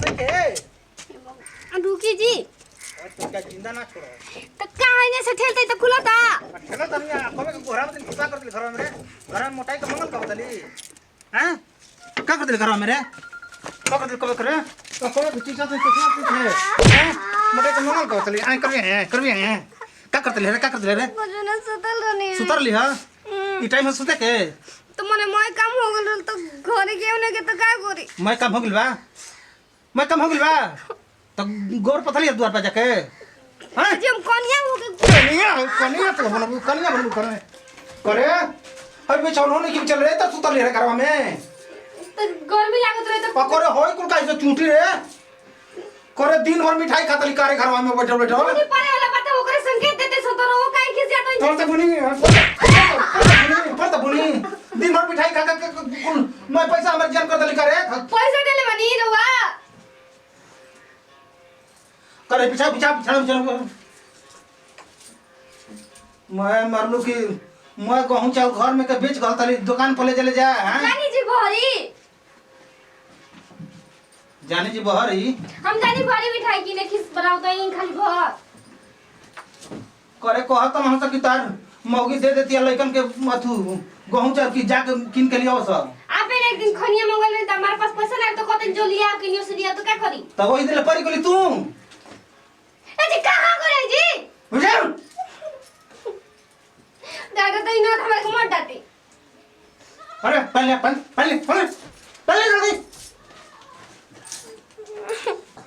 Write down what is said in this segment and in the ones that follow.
से के रुकी जी तो क्या जिंदा ना छोड़ो तो काहे से ठेलते तो खुला था ठेला तनी कबे के गोरा में किसा कर दिल घर में रे घर में मोटाई का मंगल का बदली हैं क्या कर दिल घर में रे क्या कर दिल कबे करे तो कबे की चीज से कुछ हैं मोटाई का मंगल का बदली आई कर भी हैं क्या करते ले रे क्या करते ले रे मुझे ना सुतल रहनी सुतर ली हां ई टाइम में सुते के तो मने मोय काम हो गेल तो घरे केउ ने के तो काय करी मैं काम हो गेल बा तो गोर पथली द्वार पे जाके हां जी हम कनिया हो के कनिया तो बनबू करे अब भी चलो नहीं कि चल रहे तो सुतर ले रे घरवा में तो गर्मी लागत रहे तो पकोरे होय कुल काई से चूंटी रे करे दिन भर मिठाई खातली कारे घरवा में बैठल मुझे परे वाला बात ओकरे संकेत देते सो तो वो काई खिसिया तो तोर तो बुनी दिन भर मिठाई खा के मैं पैसा हमर जान कर दली करे पैसा देले बनी रवा करे पीछा मैं मरलू की मैं कहूं चाउ घर में के बेच गल तली दुकान पे ले चले जा हां जानी जी भरी जानी जी बहरी हम जानी भरी मिठाई की ने खिस बनाओ तो यहीं खाली भर करे कहत हम से कि तार मौगी दे देती लइकन के अथु गहूं चाउ की जाके किन के लियो सब आपे एक दिन खनिया मंगल में त हमारे पास पैसा ना तो कतन जो लिया किनियो से लिया तो क्या करी तब वही दिल परी कोली तू ए जी कहां करे जी बुझे दादा तो इनो हमारे को मत डांटे अरे पहले जल्दी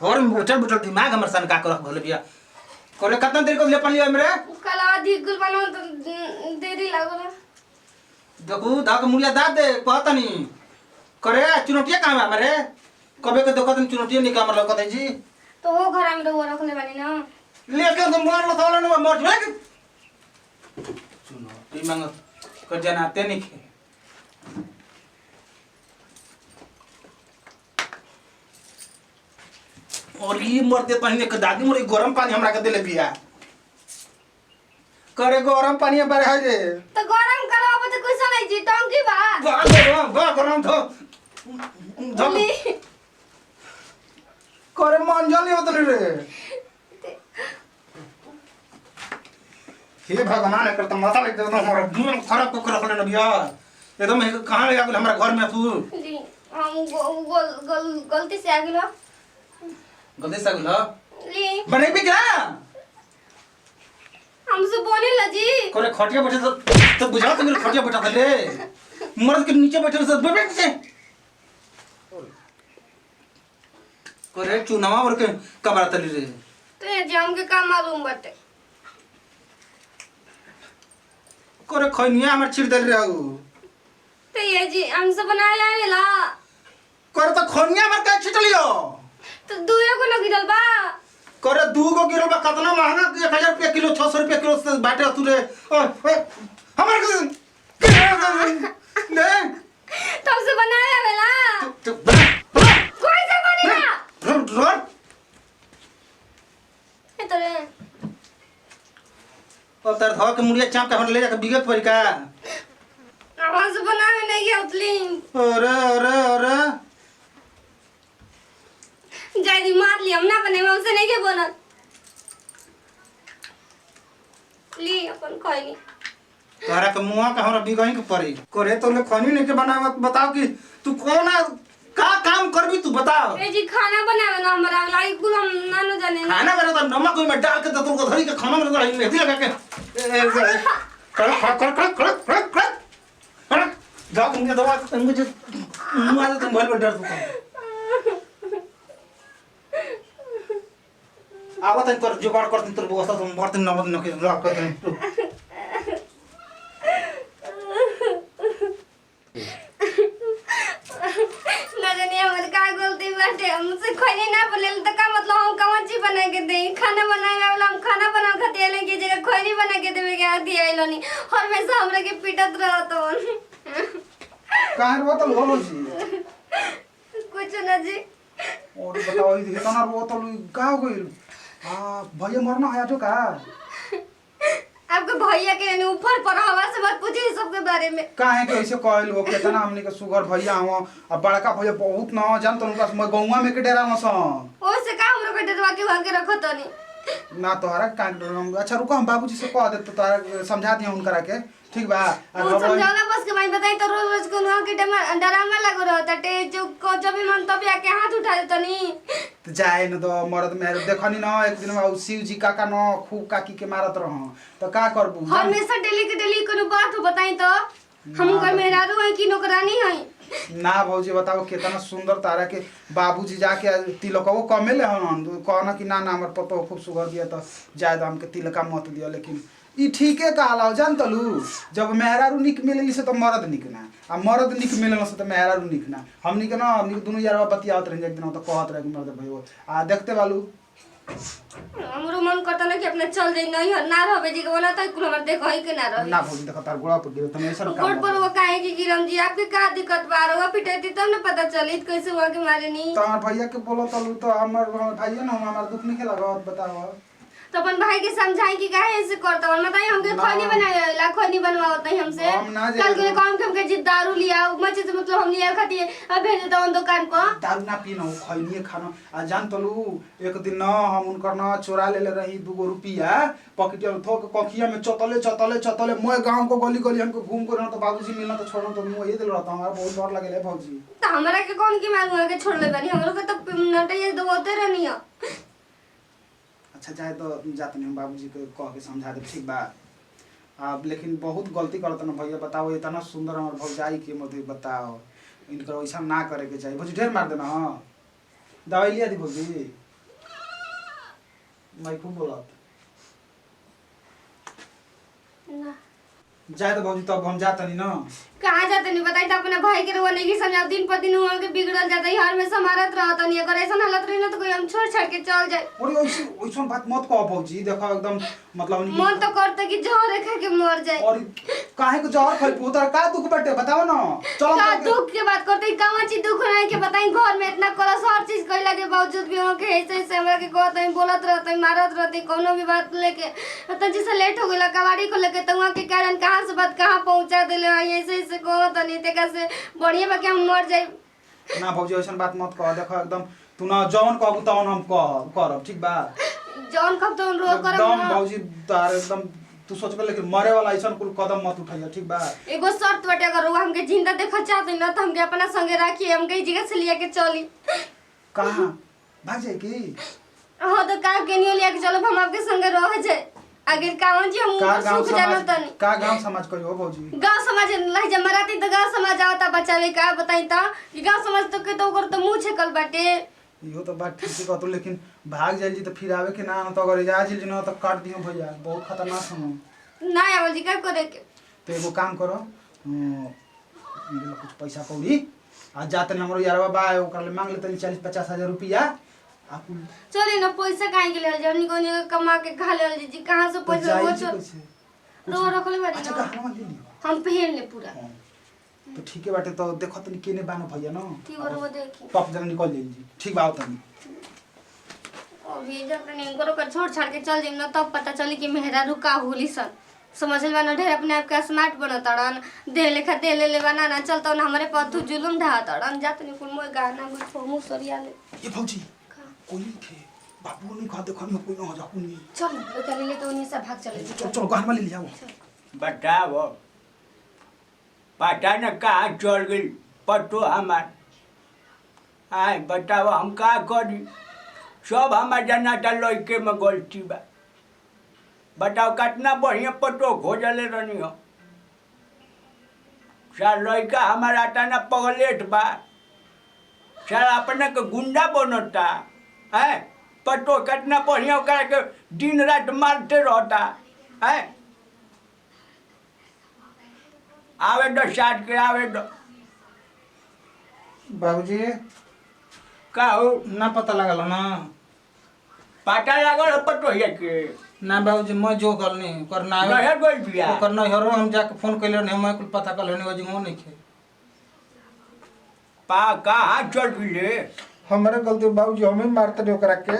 और उठल दिमाग हमर सन का कर भले बिया करे कितना देर को ले पलियो हमरे कल आधी गुल बनाओ तो देरी लागल देखू धाक मुड़िया दाद दे कहता नहीं करे चुनौतिया कहां है हमरे कबे के देखत चुनौतिया नहीं कामर लकत है जी तो वो घर में वो रखले बानी ना लेके तो मार लो थाला ने मर जाए चुनौती मांग कर जनाते नहीं खे और ये मरते पहले के दादी मोरे गरम पानी हमरा के देले बिया करे गरम पानी बारे है जे तो गरम कराओ तो कुछ नहीं जी टंकी बा गरम धो करे मंजल होत रे हे भगवान एकर त माथा लग एकदम हमरा दिमाग खराब कर रखले न बिया एकदम कहां ले आ गेल हमरा घर में तू जी हम गलती से आ गेलो गलती से गेलो ली बने भी क्या हमसे बोले ला जी करे खटिया बैठे तो बुझा तो मेरे खटिया बैठा ले मर्द के नीचे बैठे से बैठ से करे चुनावा और के कमरा तली रे तो ये जाम के काम मालूम बाटे करे खनिया हमर छिड़ दे रे तो ये जी हमसे बनाया आवेला करे तो खनिया हमर का छिटलियो तो दुए को न गिरल बा करे दू गो गिरल बा कितना महंगा 1000 रुपया किलो 600 रुपया किलो से बाटे तू रे हमर ले तो से बनाया आवेला कोई से बनेला रोड ए तो रे और तार धो के मुड़िया चाप के हम ले जाके बिगत परी का आवाज बनावे नहीं गया उतली अरे जायदी मार ली हम ना बने में उसे नहीं के बनत ली अपन कोई नहीं तारा के मुंह का हमरा बिगही के परी करे तो ले खनी नहीं के बनावत बताओ कि तू कौन का काम करबी तू बताओ ए जी खाना बनावे ना हमरा लाई कुल हम ना न जाने खाना बना तो नमक में डाल के तो धरी के खाना में रही मेहंदी लगा के कर जाओ मुझे दवा मुझे मुंह तुम भल पर डर तू आवत कर जुगाड़ करते तोर व्यवस्था तुम मरते न के रख करते ना जाने हमर का गलती बाटे हमसे खैनी ना बोले तो का मतलब हम कौन चीज बना के दे खाना बनावे वाला हम खाना बना खाते ले के जगह खैनी बना के देवे के आती आइलो नी हमेशा हमरा के पीटत रहत कहां रो तो बोलो जी कुछ ना जी और बताओ ये इतना रो तो का हो गइल हां भैया मरना आया तो का आप आपके भैया के यानी ऊपर पर हवा से मत पूछिए सबके बारे में। काहे के ऐसे कहल हो केतना हमनी के सुगर भैया हो अब बड़का भैया बहुत न जान तो उनका गौवा में के डेरा न स ओसे का हम लोग डरवा के वहां के रखो तनी ना तोहरा का डर। अच्छा रुको हम बाबूजी से कह दे तो तोहरा समझा दिया उनकरा के ठीक बा। वो समझावला बस के भाई बताई तो रोज रोज को वहां के डरामा लगो रहता टे जो जब भी मन तब आके हाथ उठा दे तनी तो जाए न तो मरद मेरे देखनी न एक दिन में शिव जी काका न खूब काकी के मारत रह तो का करबू हमेशा डेली के डेली कोनो बात हो बताई तो हम घर में रारू है कि नौकरानी है ना भौजी बताओ कितना सुंदर तारा के बाबूजी जाके तिलकवो कमे ले हन कहना कि ना ना हमर पतो खूब सुगर दिया तो जायद हमके तिलका मत दिया लेकिन ई ठीके कहला जान तलू जब मेहरारू निक मिलली से तो मर्द निक ना आ मर्द निक मिलल से तो मेहरारू निक ना हमनी के ना हमनी के दोनों यारवा बतियावत रह एक दिन तो कहत रहे कि मर्द भइयो आ देखते बालू हमरो मन करता ना कि अपने चल जाई नहीं ना रहबे जी के बोला तो कुल हमर देखो ही के ना रही ना भौजी देखो तार गोड़ा पर गिरे तने ऐसा गोड़ पर वो काहे की गिरम जी आपके का दिक्कत बा रवा पिटेती तब ना पता चली कैसे हुआ के मारे नहीं तो हमर भैया के बोलो तलू तो हमर भाइये ना हमर दुख नहीं लगावत बताओ तो अपन भाई के समझाई कि काहे ऐसे करता हूं बताई हमके खनी बनाए ला खनी बनवावत नहीं हमसे कल के काम के हमके जिद दारू लिया मचे से मतलब हम लिया खाती अब भेज देता हूं दुकान पर दारू ना पीना खइनिए खाना आ जान तलू एक दिन न हम उनकर न चोरा लेले रही 2 रुपया पॉकेट में थोक कखिया में चतले मोय गांव को गली गली हमको घूम कर तो बाबूजी मिलना तो छोड़ो तो मुंह ये दिल रहता हमारा बहुत डर लगेले भौजी तो हमरा के कौन की मार के छोड़ ले बानी हमरो के तो नटैया दबोते रहनी है। अच्छा चाहे तो जाते नहीं बाबूजी को कह के समझा दे ठीक बा अब लेकिन बहुत गलती करत न भैया बताओ इतना सुंदर हमर भौजाई के मत बताओ इनकर वैसा ना करे के चाहिए भौजी ढेर मार देना हां दवाई लिया दी भौजी मैं खूब बोलत ना जाए तो भौजी तब हम जाते नहीं ना कहाँ जाते नहीं बताई तो अपने भाई के रोने की समझा दिन पर दिन हुआ के बिगड़ल जाता है हर में समारत रहता नहीं अगर ऐसा हालत रही ना तो कोई हम छोड़ छाड़ के चल जाए और ओइसन बात मत कहो भौजी देखो एकदम मतलब मन तो करता कि जहर खा के मर जाए और काहे को जहर खाई पुता का दुख बटे बताओ ना चलो का दुख के बात करते कौन चीज दुख नहीं के बताई घर में इतना कलश हर चीज कइला के बावजूद भी हम के ऐसे ऐसे हमरा के कहत है बोलत रहते मारत रहते कोनो भी बात लेके तो जैसे लेट हो गेला कवाड़ी को लेके तो वहां के कारण कहां से बात कहां पहुंचा देले ऐसे ऐसे कहत नहीं ते कैसे बढ़िया बा के हम मर जाए ना भौजी ऐसन बात मत कह देखो एकदम तू ना जौन कहबू तौन हम करब ठीक बा जौन कब तो रोज करब एकदम भौजी तार एकदम तू सोच के लेकिन मरे वाला ऐसा कुल कदम मत उठाइया ठीक बा एगो शर्त बटे अगर वो हमके जिंदा देखा चाहते ना तो हमके अपना संगे रखिए हम कई जगह से लिया के चली कहां भाग जाए की हां तो का के नहीं लिया के चलो हम आपके संगे रह जाए आगे कावन जी हम सुख जानो तनी का गांव समाज कहियो हो भौजी गांव समाज लह जा मराती तो गांव समाज आवता बचावे का बताई त कि गांव समाज तो के तो ओकर तो मुंह छकल बाटे इहो तो बात ठीक कहतो लेकिन भाग जाइल जी तो फिर आवे के ना तो अगर जा जिल ना तो काट दियो भैया बहुत खतरनाक सुनो ना आवल जी का करे के तो एगो काम करो कुछ पैसा कौड़ी आज जाते हमरो यारवा बा ओकर ले मांग लेतनी 40-50 हजार रुपया चली ना पैसा काहे के ले जनी कोनी कमा के खा ले जी कहां से पैसा हो रो रखले बाड़ी अच्छा कहवा ले लियो हम पहन ले पूरा तो ठीक है बाटे तो देखो तनी केने बानो भैया न ठीक और वो देखी टॉप जन निकल जाई जी ठीक बा तनी अभी जब नहीं करो कर छोड़ छाड़ के चल जाइम ना तब पता चली कि मेहरा रुका होली सन समझल बा ना ढेर अपने आप के स्मार्ट बनतड़न दे लेखा दे ले बना ना चलतो ना हमरे पथु जुलुम ढातड़न जात नहीं कुल मोय गाना गुठ मुंह सरिया ले ये भौजी कोई खे बाबू नहीं खा देखनी कोई न हो जा कोई चल बेटा ले तो उन्हीं से भाग चले चलो गान ले लिया बताओ पता न कहाँ चल गई पटो हमार आए बताओ हम का करी सब हमार जाना था लड़के में गलती बा बताओ कितना बढ़िया पटो खोजले रहनी हो सार लड़का हमारा टाना पगलेट बा सार अपने के गुंडा बनता है पटो कितना बढ़िया ओकरा के दिन रात मारते रहता है आवे दो साथ के आवे दो बाबूजी का हो ना पता लगल ना पता लागल पटो है के ना बाबूजी मैं जो करनी करना नहर गइल बिया करना हरो हम जाके फोन कइले नहीं मैं कुल पता कर लेने वजह नहीं खे पा कहाँ चल गइले हमारे गलती बाबूजी हमें मारते रे ओकरा के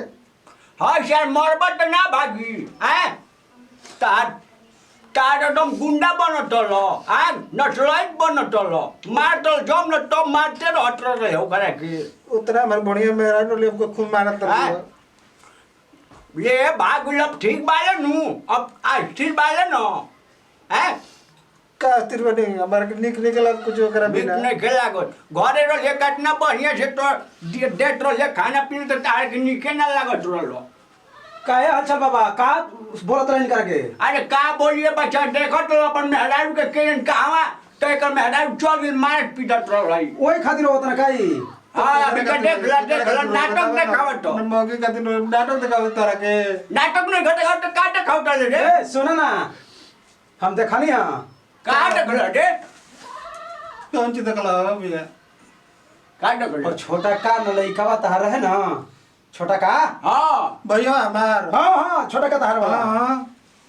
हां सर मरबत तो ना भागी हैं तार तार एकदम गुंडा बनतल आ नस्लाइत बनतल मारतल जम न तब मारते रहत रहे ओकरा के उतना हमारे बढ़िया मेरा नो ले खूब मारत हाँ। ये भाग लब ठीक बाले नु अब स्थिर बाले न हैं का स्थिर बने हमारे के निकला कुछ करा बिना बिकने खेला गो घरे रो ले काटना बढ़िया से तो डेट रो ले खाना पीने तो तार के निके ना लागत रहलो काहे अच्छा बाबा का बोलत रहन करके अरे का बोलिए बच्चा देखो तो अपन मेहरारू के केन कहवा तो एकर मेहरारू चल गेल मारत पीटत रहलै ओई खातिर होत ना काई हां अभी के देख ला नाटक देखावत तो मौके का दिन नाटक दिखावत तोरा के नाटक नहीं घटे घटे काटे खावत रे ए सुन ना हम देखनी हां काटे खला रे कौन चीज देखला भैया काटे खला और छोटा का न लइकावा तहार रहे ना छोटा का हां भैया हमार हां हां छोटा का तहार वाला हां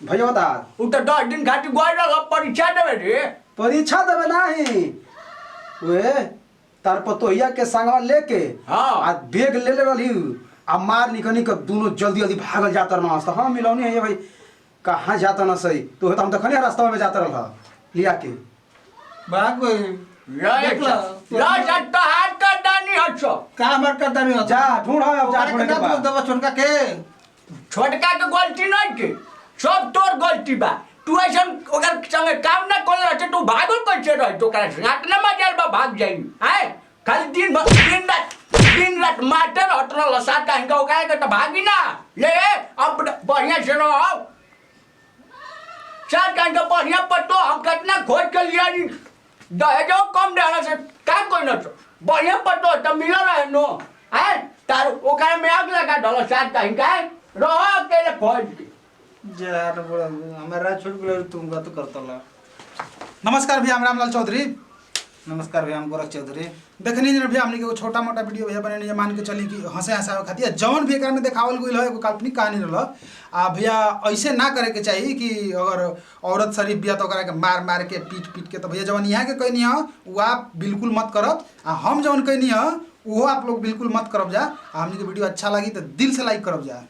भैया तार उ तो 10 दिन खातिर गोल लगा परीक्षा देवे रे परीक्षा देवे नाही वे तार पतोहिया के संगवा लेके हाँ। आ बैग ले ले रहली आ मार निकनी के दोनों जल्दी जल्दी भागल जात रहना तो हम मिलौनी है ये भाई कहाँ जाता ना सही तो हम देखनी रास्ता में जाता रहा लिया के भाग गई देख ला। ला तो हाथ का दानी हछो का हमार करता नहीं जा ढूंढ अब जा ढूंढ के ना बाद दवा छोटका के छोटका के गलती नहीं के सब तोर गलती बा तू ऐसा अगर संगे काम ना कर रहे तू भागल कैसे रह तो कर नाट ना मजाल बा भाग जाई हैं खाली दिन रात मारते रहत रह साथ का हिंगा ओकरा के तो भागी ना ले अब बढ़िया से रहो साथ का हिंगा बढ़िया पट्टो हम कितना खोज के लिया नी दहेजो कम देना से का कोई ना बढ़िया पट्टो तो मिल रहे नो हैं तार ओकरा में आग लगा डलो साथ का हिंगा रहो अकेले खोज के जान बोला हमारा छोड़ के तुम का तो करता ला नमस्कार भैया हम रामलाल चौधरी नमस्कार भैया हम गोरख चौधरी देखनी जन भैया हमने के छोटा मोटा वीडियो भैया बने जे मान के चली कि हंसे हंसावे खातिर जौन भी एकरा में देखावल गइल है एगो काल्पनिक कहानी रहल आ भैया ऐसे ना करे के चाहिए कि अगर औरत शरीफ बिया तो ओकरा के मार मार के पीट पीट के तो भैया जवन यहाँ के कहनी है वो आप बिल्कुल मत करब आ हम जवन कहनी है वो आप लोग बिल्कुल मत करब जा हमने के वीडियो अच्छा लगी तो दिल से लाइक करब जा।